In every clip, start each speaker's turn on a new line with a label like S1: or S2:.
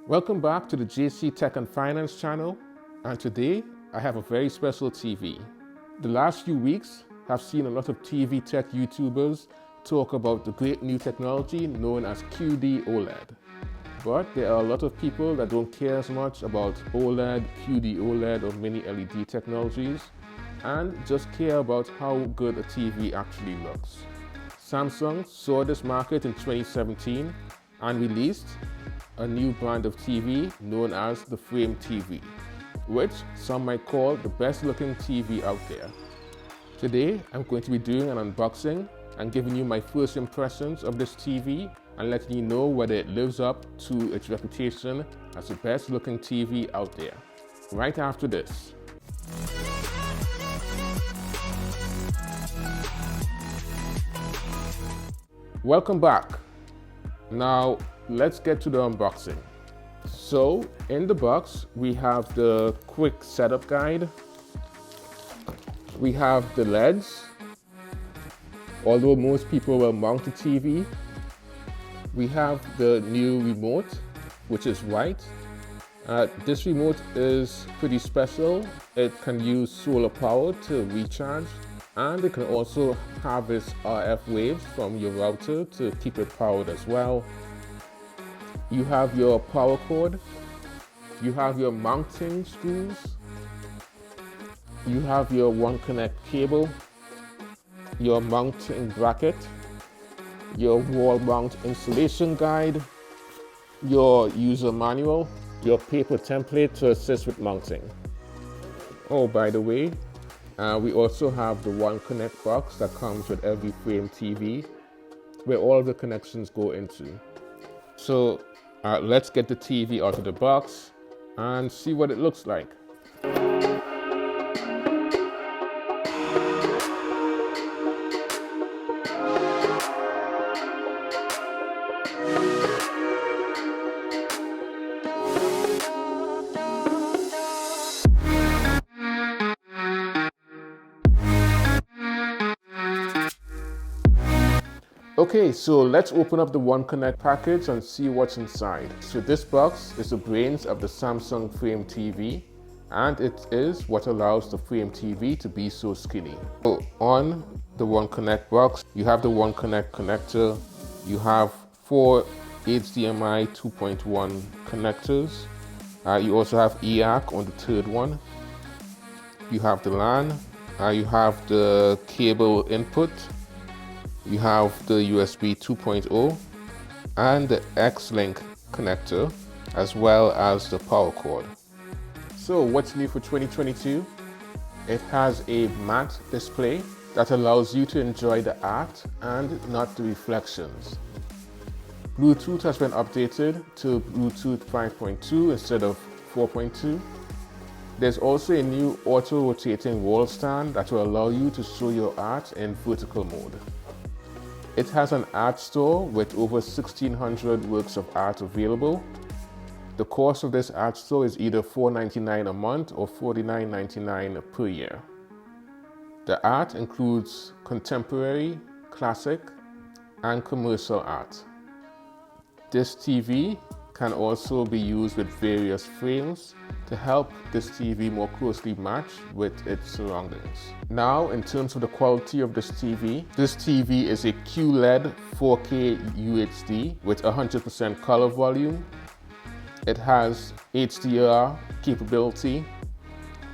S1: Welcome back to the JC Tech and Finance channel, and today I have a very special TV. The last few weeks have seen a lot of TV tech YouTubers talk about the great new technology known as QD OLED. But there are a lot of people that don't care as much about OLED, QD OLED or mini LED technologies and just care about how good a TV actually looks. Samsung saw this market in 2017 and released a new brand of TV known as the Frame TV, which some might call the best looking TV out there. Today, I'm going to be doing an unboxing and giving you my first impressions of this TV and letting you know whether it lives up to its reputation as the best looking TV out there. Right after this. Welcome back. Now, let's get to the unboxing. So, in the box, we have the quick setup guide. We have the LEDs, although most people will mount the TV. We have the new remote, which is white. This remote is pretty special. It can use solar power to recharge, and it can also harvest RF waves from your router to keep it powered as well. You have your power cord, you have your mounting screws, you have your One Connect cable, your mounting bracket, your wall mount installation guide, your user manual, your paper template to assist with mounting. Oh, by the way, we also have the One Connect box that comes with every Frame TV, where all the connections go into. So let's get the TV out of the box and see what it looks like. Okay, so let's open up the One Connect package and see what's inside. So this box is the brains of the Samsung Frame TV, and it is what allows the Frame TV to be so skinny. So on the One Connect box, you have the One Connect connector, you have 4 HDMI 2.1 connectors, you also have EAC on the third one, you have the LAN, you have the cable input, you have the USB 2.0 and the X-Link connector, as well as the power cord. So what's new for 2022? It has a matte display that allows you to enjoy the art and not the reflections. Bluetooth has been updated to Bluetooth 5.2 instead of 4.2. There's also a new auto-rotating wall stand that will allow you to show your art in vertical mode. It has an art store with over 1,600 works of art available. The cost of this art store is either $4.99 a month or $49.99 per year. The art includes contemporary, classic, and commercial art. This TV can also be used with various frames to help this TV more closely match with its surroundings. Now, in terms of the quality of this TV is a QLED 4K UHD with 100% color volume. It has HDR capability.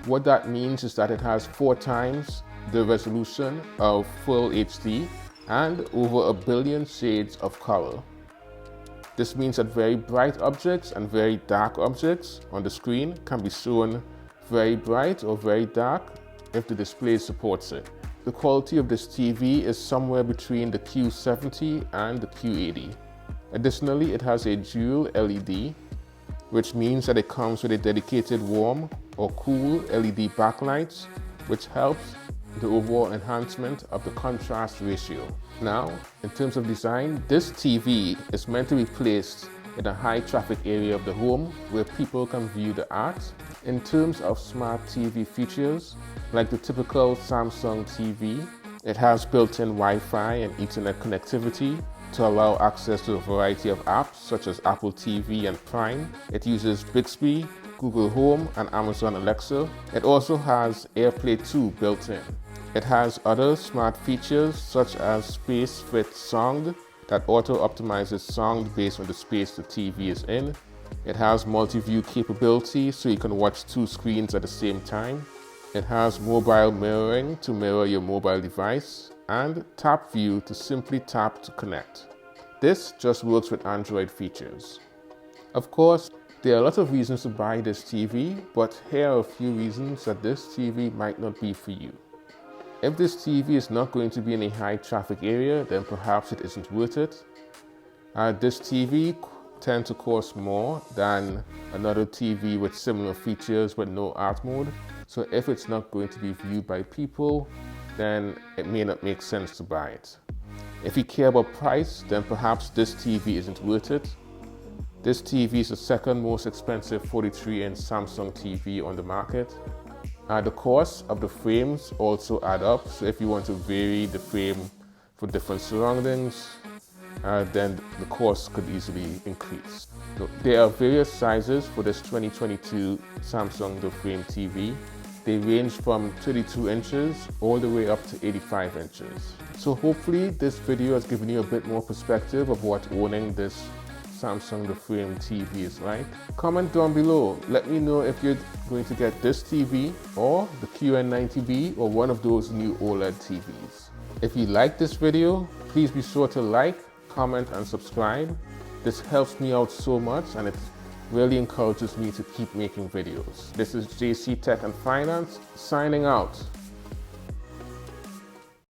S1: What that means is that it has 4 times the resolution of full HD and over 1 billion shades of color. This means that very bright objects and very dark objects on the screen can be shown very bright or very dark if the display supports it. The quality of this TV is somewhere between the Q70 and the Q80. Additionally, it has a dual LED, which means that it comes with a dedicated warm or cool LED backlights, which helps the overall enhancement of the contrast ratio. Now, in terms of design, this TV is meant to be placed in a high traffic area of the home where people can view the art. In terms of smart TV features, like the typical Samsung TV, it has built-in Wi-Fi and Ethernet connectivity. to allow access to a variety of apps such as Apple TV and Prime. It uses Bixby, Google Home, and Amazon Alexa. It also has AirPlay 2 built in. It has other smart features such as Space Fit Sound that auto-optimizes sound based on the space the TV is in. It has multi-view capability so you can watch two screens at the same time. It has mobile mirroring to mirror your mobile device and tap view to simply tap to connect. This just works with Android features. Of course, there are a lot of reasons to buy this TV, but here are a few reasons that this TV might not be for you. If this TV is not going to be in a high traffic area, then perhaps it isn't worth it. This TV tends to cost more than another TV with similar features but no art mode. So if it's not going to be viewed by people, then it may not make sense to buy it. If you care about price, then perhaps this TV isn't worth it. This TV is the second most expensive 43-inch Samsung TV on the market. The cost of the frames also add up, so if you want to vary the frame for different surroundings, then the cost could easily increase. So there are various sizes for this 2022 Samsung The Frame TV. They range from 32 inches all the way up to 85 inches. So hopefully this video has given you a bit more perspective of what owning this Samsung The Frame TV is like. Comment down below. Let me know if you're going to get this TV or the QN90B or one of those new OLED TVs. If you like this video, please be sure to like, comment, and subscribe. This helps me out so much and it really encourages me to keep making videos. This is JC Tech and Finance signing out.